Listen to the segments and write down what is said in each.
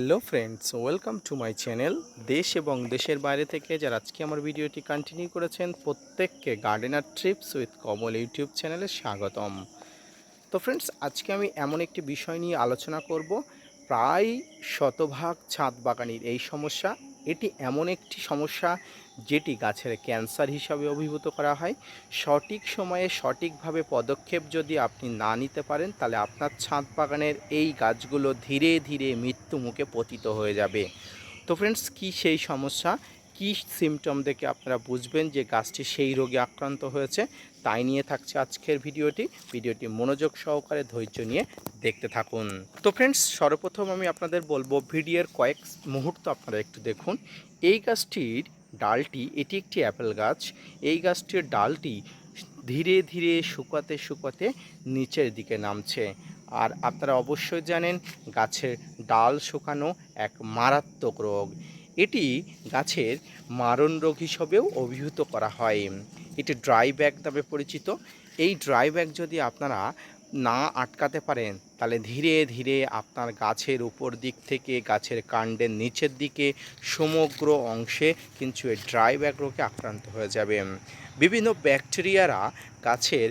Hello friends, welcome to my channel. দেশ এবং দেশের বাইরে থেকে যারা আজকে আমার ভিডিওটি কন্টিনিউ করেছেন প্রত্যেককে gardener TRIPS with Kamal YouTube চ্যানেলে স্বাগতম। তো ফ্রেন্ডস, আজকে আমি এমন একটি বিষয় নিয়ে আলোচনা করব। প্রায় শতভাগ ছাদ বাগানির এই সমস্যা। এটি এমন একটি সমস্যা যেটি গাছের ক্যান্সার হিসাবে অভিভূত করা হয়। সঠিক সময়ে সঠিকভাবে পদক্ষেপ যদি আপনি না নিতে পারেন, তাহলে আপনার ছাদ বাগানের এই গাছগুলো ধীরে ধীরে মৃত্যু মুখে পতিত হয়ে যাবে। তো ফ্রেন্ডস, কী সেই সমস্যা, কী সিমটম দেখে আপনারা বুঝবেন যে গাছটি সেই রোগে আক্রান্ত হয়েছে, তাই নিয়ে থাকছে আজকের ভিডিওটি মনোযোগ সহকারে ধৈর্য নিয়ে দেখতে থাকুন। তো ফ্রেন্ডস, সর্বপ্রথম আমি আপনাদের বলবো, ভিডিওর কয়েক মুহূর্ত আপনারা একটু দেখুন। এই গাছটির ডালটি, এটি একটি অ্যাপেল গাছ। এই গাছটির ডালটি ধীরে ধীরে শুকাতে শুকাতে নিচের দিকে নামছে। আর আপনারা অবশ্যই জানেন, গাছের ডাল শুকানো এক মারাত্মক রোগ। এটি গাছের মারণ রোগ হিসেবেও অভিহিত করা হয়। এটি ড্রাই ব্যাক নামে পরিচিত। এই ড্রাই ব্যাক যদি আপনারা না আটকাতে পারেন, তাহলে ধীরে ধীরে আপনার গাছের উপর দিক থেকে গাছের কাণ্ডের নিচের দিকে সমগ্র অংশে কিন্তু এই ড্রাই ব্যাক রোগে আক্রান্ত হয়ে যাবে। বিভিন্ন ব্যাকটেরিয়ারা গাছের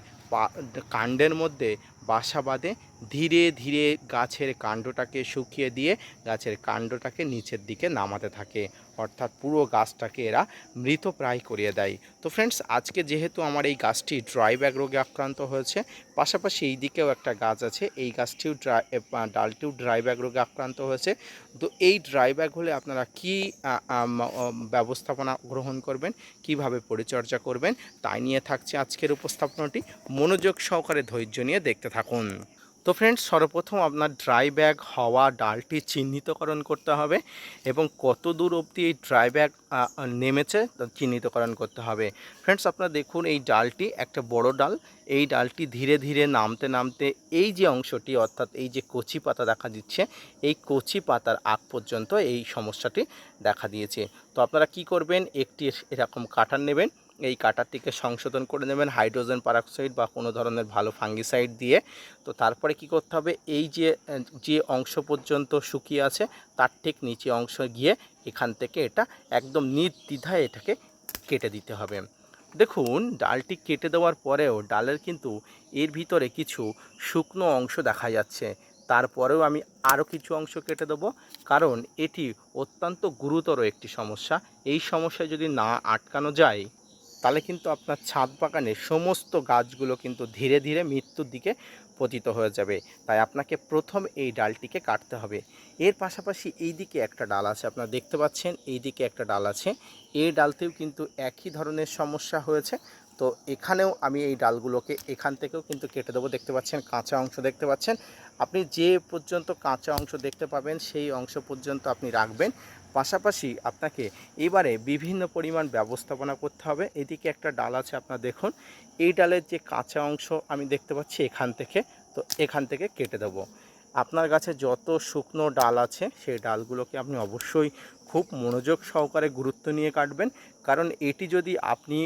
কাণ্ডের মধ্যে বাসা বাঁধে, ধীরে ধীরে গাছের কাণ্ডটাকে শুকিয়ে দিয়ে গাছের কাণ্ডটাকে নিচের দিকে নামাতে থাকে, অর্থাৎ পুরো গাছটাকে এরা মৃতপ্রায় করিয়ে দেয়। তো ফ্রেন্ডস, আজকে যেহেতু আমার এই গাছটি ড্রাই ব্যাক রোগে আক্রান্ত হয়েছে, পাশাপাশি এই দিকেও একটা গাছ আছে, এই গাছটিও ডালটিও ড্রাই ব্যাক রোগে আক্রান্ত হয়েছে। তো এই ড্রাই ব্যাক হলে আপনারা কী ব্যবস্থাপনা গ্রহণ করবেন, কিভাবে পরিচর্যা করবেন, তাই নিয়ে থাকছে আজকের উপস্থাপনাটি। মনোযোগ সহকারে ধৈর্য নিয়ে দেখতে থাকুন। তো ফ্রেন্ডস, সর্বপ্রথম আপনার ড্রাই ব্যাক হওয়া ডালটি চিহ্নিতকরণ করতে হবে এবং কত দূর অবধি এই ড্রাই ব্যাক নেমেছে চিহ্নিতকরণ করতে হবে। ফ্রেন্ডস, আপনারা দেখুন, এই ডালটি একটা বড় ডাল। এই ডালটি ধীরে ধীরে নামতে নামতে এই যে অংশটি, অর্থাৎ এই যে কচি পাতা দেখা দিচ্ছে, এই কচি পাতার আগ পর্যন্ত এই সমস্যাটি দেখা দিয়েছে। তো আপনারা কি করবেন, একটি এরকম কাটার নেবেন, এই কাটারটিকে সংশোধন করে নেবেন হাইড্রোজেন পারঅক্সাইড বা কোনো ধরনের ভালো ফাঙ্গিসাইড দিয়ে। তো তারপরে কি করতে হবে, এই যে অংশ পর্যন্ত শুকিয়ে আছে তার ঠিক নিচে অংশ গিয়ে এখান থেকে এটা একদম নির্দ্বিধায় এটাকে কেটে দিতে হবে। দেখুন, ডালটি কেটে দেওয়ার পরেও ডালের কিন্তু এর ভিতরে কিছু শুকনো অংশ দেখা যাচ্ছে। তারপরেও আমি আরও কিছু অংশ কেটে দেবো, কারণ এটি অত্যন্ত গুরুতর একটি সমস্যা। এই সমস্যায় যদি না আটকানো যায়, তাহলে কিন্তু আপনার ছাদ বাগানের সমস্ত গাছগুলো কিন্তু ধীরে ধীরে মৃত্যুর দিকে পতিত হয়ে যাবে। তাই আপনাকে প্রথম এই ডালটিকে কাটতে হবে। এর পাশাপাশি এই দিকে একটা ডাল আছে, আপনারা দেখতে পাচ্ছেন, এই দিকে একটা ডাল আছে। এই ডালতেও কিন্তু একই ধরনের সমস্যা হয়েছে। তো এখানেও আমি এই ডালগুলোকে এখান থেকেও কিন্তু কেটে দেবো। দেখতে পাচ্ছেন, কাঁচা অংশ দেখতে পাচ্ছেন। আপনি যে পর্যন্ত কাঁচা অংশ দেখতে পাবেন সেই অংশ পর্যন্ত আপনি রাখবেন। পাশাপাশি আপনাকে এবারে বিভিন্ন পরিমাণ ব্যবস্থাপনা করতে হবে। এদিকে একটা ডাল আছে, আপনারা দেখুন, এই ডালের যে কাঁচা অংশ আমি দেখতে পাচ্ছি এখান থেকে, তো এখান থেকে কেটে দেবো। আপনার গাছে যত শুকনো ডাল আছে সেই ডালগুলোকে আপনি অবশ্যই খুব মনোযোগ সহকারে গুরুত্ব নিয়ে কাটবেন, কারণ এটি যদি আপনি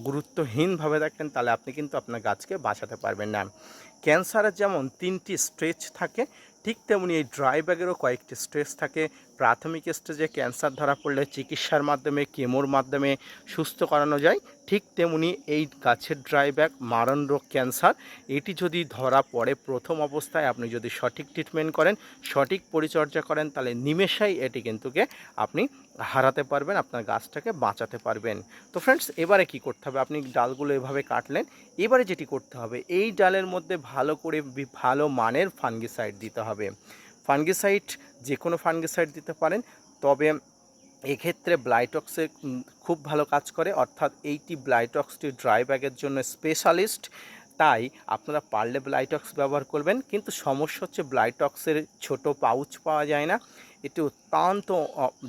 গুরুত্বহীনভাবে দেখেন, তাহলে আপনি কিন্তু আপনার গাছকে বাঁচাতে পারবেন না। ক্যান্সারের যেমন 3টি স্টেজ থাকে, ঠিক তেমনি এই ড্রাই ব্যাগেরও কয়েকটি স্টেজ থাকে। প্রাথমিক স্টেজে ক্যান্সার ধরা পড়লে চিকিৎসার মাধ্যমে, কেমোর মাধ্যমে সুস্থ করানো যায়। ঠিক তেমনি এই গাছের ড্রাই ব্যাগ মারণ রোগ ক্যান্সার, এটি যদি ধরা পড়ে প্রথম অবস্থায়, আপনি যদি সঠিক ট্রিটমেন্ট করেন, সঠিক পরিচর্যা করেন, তাহলে নিমেষেই এটি কিন্তুকে আপনি হারাতে পারবেন, আপনার গাছটাকে বাঁচাতে পারবেন। তো ফ্রেন্ডস, এবারে কি করতে হবে, আপনি ডালগুলো এভাবে কাটলেন, এবারে যেটি করতে হবে, এই ডালের মধ্যে ভালো করে ভালো মানের ফাঙ্গিসাইড দিতে হবে। ফাঙ্গিসাইড যে কোনো ফাঙ্গিসাইড দিতে পারেন, তবে এক্ষেত্রে ব্লাইটক্সে খুব ভালো কাজ করে, অর্থাৎ এইটি ব্লাইটক্সটি ড্রাই ব্যাগের জন্য স্পেশালিস্ট। তাই আপনারা পারলে ব্লাইটক্স ব্যবহার করবেন, কিন্তু সমস্যা হচ্ছে ব্লাইটক্সের ছোট পাউচ পাওয়া যায় না, এটি অত্যন্ত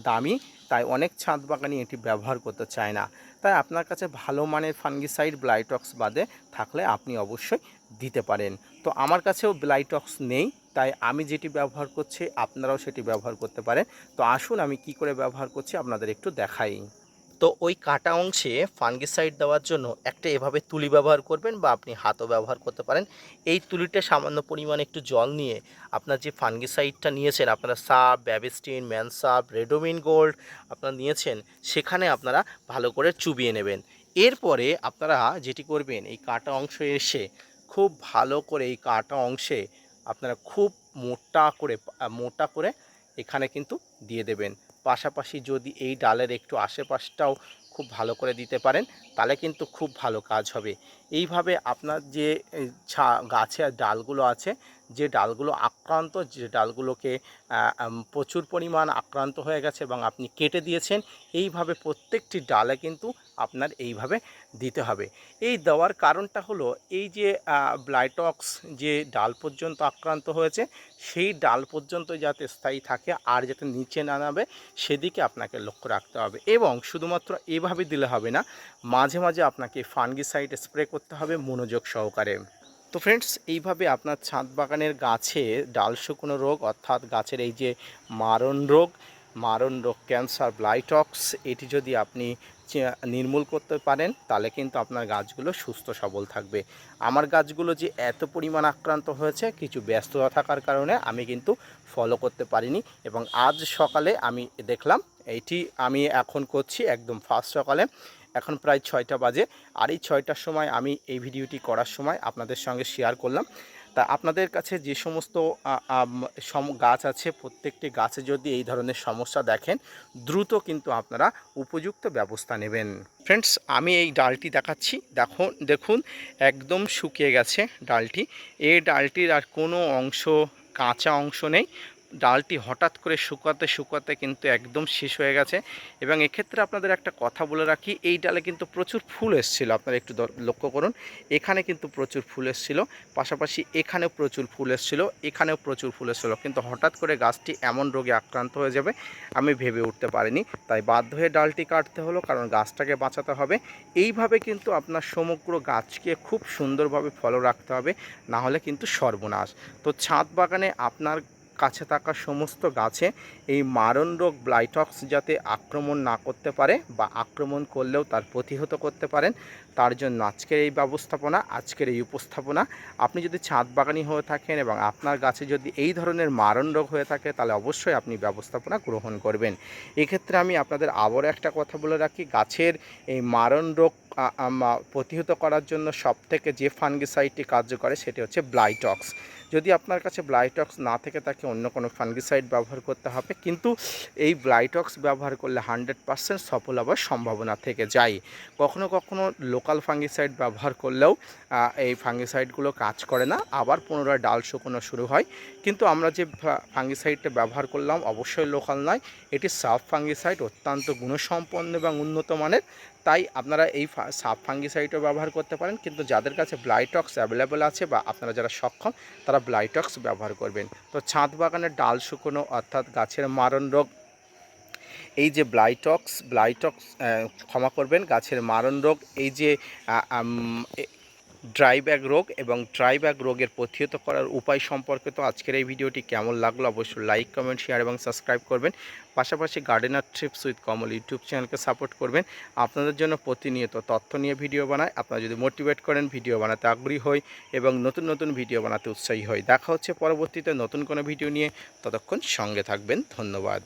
দামি, তাই অনেক ছাদ বাগানি এটি ব্যবহার করতে চায় না। তাই আপনার কাছে ভালো মানের ফাঙ্গিসাইড ব্লাইটক্স বাদে থাকলে আপনি অবশ্যই দিতে পারেন। তো আমার কাছেও ব্লাইটক্স নেই, তাই আমি যেটি ব্যবহার করছি আপনারাও সেটি ব্যবহার করতে পারেন। তো আসুন আমি কি করে ব্যবহার করছি আপনাদের একটু দেখাই। তো ওই কাটা অংশে ফাঙ্গিসাইড দেওয়ার জন্য একটা এভাবে তুলি ব্যবহার করবেন বা আপনি হাতও ব্যবহার করতে পারেন। এই তুলিতে সামান্য পরিমাণে একটু জল নিয়ে আপনার যে ফাঙ্গিসাইডটা নিয়েছেন, আপনারা সাব, ব্যাবিস্টিন, ম্যানসাব, রেডোমিন গোল্ড আপনারা নিয়েছেন, সেখানে আপনারা ভালো করে চুবিয়ে নেবেন। এরপরে আপনারা যেটি করবেন, এই কাটা অংশ এসে খুব ভালো করে এই কাটা অংশে আপনারা খুব মোটা করে এখানে কিন্তু দিয়ে দেবেন। পাশাপাশি যদি এই ডালের একটু আশেপাশটাও খুব ভালো করে দিতে পারেন, তাহলে কিন্তু খুব ভালো কাজ হবে। এইভাবে আপনার যে গাছের ডালগুলো আছে, যে ডালগুলো আক্রান্ত, যে ডালগুলোকে প্রচুর পরিমাণ আক্রান্ত হয়ে গেছে এবং আপনি কেটে দিয়েছেন, এইভাবে প্রত্যেকটি ডালে কিন্তু আপনার এইভাবে দিতে হবে। এই দেওয়ার কারণটা হলো, এই যে ব্লাইটক্স যে ডাল পর্যন্ত আক্রান্ত হয়েছে, সেই ডাল পর্যন্ত যাতে স্থায়ী থাকে আর যাতে নিচে না নামে, সেদিকে আপনাকে লক্ষ্য রাখতে হবে। এবং শুধুমাত্র এভাবে দিলে হবে না, মাঝে মাঝে আপনাকে ফাঙ্গিসাইড স্প্রে করতে হবে মনোযোগ সহকারে। তো ফ্রেন্ডস, এইভাবে আপনার ছাদ বাগানের গাছে ডাল শুকনো রোগ, অর্থাৎ গাছের এই যে মারণ রোগ, ক্যান্সার, ব্লাইটক্স, এটি যদি আপনি নির্মূল করতে পারেন, তাহলে কিন্তু আপনার গাছগুলো সুস্থ সবল থাকবে। আমার গাছগুলো যে এত পরিমাণ আক্রান্ত হয়েছে, কিছু ব্যস্ততা থাকার কারণে আমি কিন্তু ফলো করতে পারিনি, এবং আজ সকালে আমি দেখলাম। এইটি আমি এখন করছি একদম ফার্স্ট সকালে, এখন প্রায় 6টা বাজে। আর এই 6টার সময় আমি এই ভিডিওটি করার সময় আপনাদের সঙ্গে শেয়ার করলাম। তা আপনাদের কাছে যে সমস্ত গাছ আছে, প্রত্যেকটি গাছে যদি এই ধরনের সমস্যা দেখেন, দ্রুত কিন্তু আপনারা উপযুক্ত ব্যবস্থা নেবেন। ফ্রেন্ডস, আমি এই ডালটি দেখাচ্ছি, দেখুন একদম শুকিয়ে গেছে ডালটি। এই ডালটির আর কোনো অংশ, কাঁচা অংশ নেই। ডালটি হঠাৎ করে শুকাতে কিন্তু একদম শেষ হয়ে গেছে। এবং এক্ষেত্রে আপনাদের একটা কথা বলে রাখি, এই ডালে কিন্তু প্রচুর ফুল এসেছিলো, আপনারা একটু লক্ষ্য করুন। এখানে কিন্তু প্রচুর ফুল এসেছিলো, পাশাপাশি এখানেও প্রচুর ফুল এসেছিলো, এখানেও প্রচুর ফুল এসেছিলো, কিন্তু হঠাৎ করে গাছটি এমন রোগে আক্রান্ত হয়ে যাবে আমি ভেবে উঠতে পারিনি। তাই বাধ্য হয়ে ডালটি কাটতে হলো, কারণ গাছটাকে বাঁচাতে হবে। এইভাবে কিন্তু আপনার সমগ্র গাছকে খুব সুন্দরভাবে ফলো রাখতে হবে, না হলে কিন্তু সর্বনাশ। তো ছাদ বাগানে আপনার কাছে থাকা সমস্ত গাছে এই মারণ রোগ, ব্লাইটক্স যাতে আক্রমণ না করতে পারে, বা আক্রমণ করলেও তার প্রতিহত করতে পারেন, তার জন্য আজকের এই ব্যবস্থাপনা, আজকের এই উপস্থাপনা। আপনি যদি ছাদ বাগানি হয়ে থাকেন এবং আপনার গাছে যদি এই ধরনের মারণ রোগ হয়ে থাকে, তাহলে অবশ্যই আপনি ব্যবস্থাপনা গ্রহণ করবেন। এক্ষেত্রে আমি আপনাদের আবারও একটা কথা বলে রাখি, গাছের এই মারণ রোগ প্রতিহত করার জন্য সবথেকে যে ফাঙ্গিসাইডটি কার্য করে, সেটি হচ্ছে ব্লাইটক্স। যদি আপনার কাছে ব্লাইটক্স না থেকে থাকে, অন্য কোনো ফাঙ্গিসাইড ব্যবহার করতে হবে, কিন্তু এই ব্লাইটক্স ব্যবহার করলে 100% সফল হওয়ার সম্ভাবনা থেকে যায়। কখনো কখনো লোকাল ফাঙ্গিসাইড ব্যবহার করলেও এই ফাঙ্গিসাইডগুলো কাজ করে না, আবার পুনরায় ডাল শুকনো শুরু হয়। কিন্তু আমরা যে ফাঙ্গিসাইডটা ব্যবহার করলাম, অবশ্যই লোকাল নয়, এটি সাব ফাঙ্গিসাইড, অত্যন্ত গুণসম্পন্ন এবং উন্নত মানের। তাই আপনারা এই সাব ফাঙ্গিসাইডও ব্যবহার করতে পারেন, কিন্তু যাদের কাছে ব্লাইটক্স অ্যাভেলেবেল আছে বা আপনারা যারা সক্ষম, তারা ব্লাইটক্স ব্যবহার করবেন। তো ছাদ বাগানের ডাল শুকনো, অর্থাৎ গাছের মারণ রোগ, এই যে ব্লাইটক্স, ক্ষমা করবেন, গাছের মারণ রোগ, এই যে ড্রাইব্যাক রোগ এবং ড্রাইব্যাক রোগের প্রতিহত করার উপায় সম্পর্কিত আজকের এই ভিডিওটি কেমন লাগলো অবশ্যই লাইক, কমেন্ট, শেয়ার এবং সাবস্ক্রাইব করবেন। পাশাপাশি gardener TRIPS with Kamal YouTube চ্যানেলকে সাপোর্ট করবেন। আপনাদের জন্য প্রতিনিয়ত তথ্য নিয়ে ভিডিও বানায়। আপনারা যদি মোটিভেট করেন, ভিডিও বানাতে আগ্রহী হই এবং নতুন নতুন ভিডিও বানাতে উৎসাহী হই। দেখা হচ্ছে পরবর্তীতে নতুন কোনো ভিডিও নিয়ে, ততক্ষণ সঙ্গে থাকবেন। ধন্যবাদ।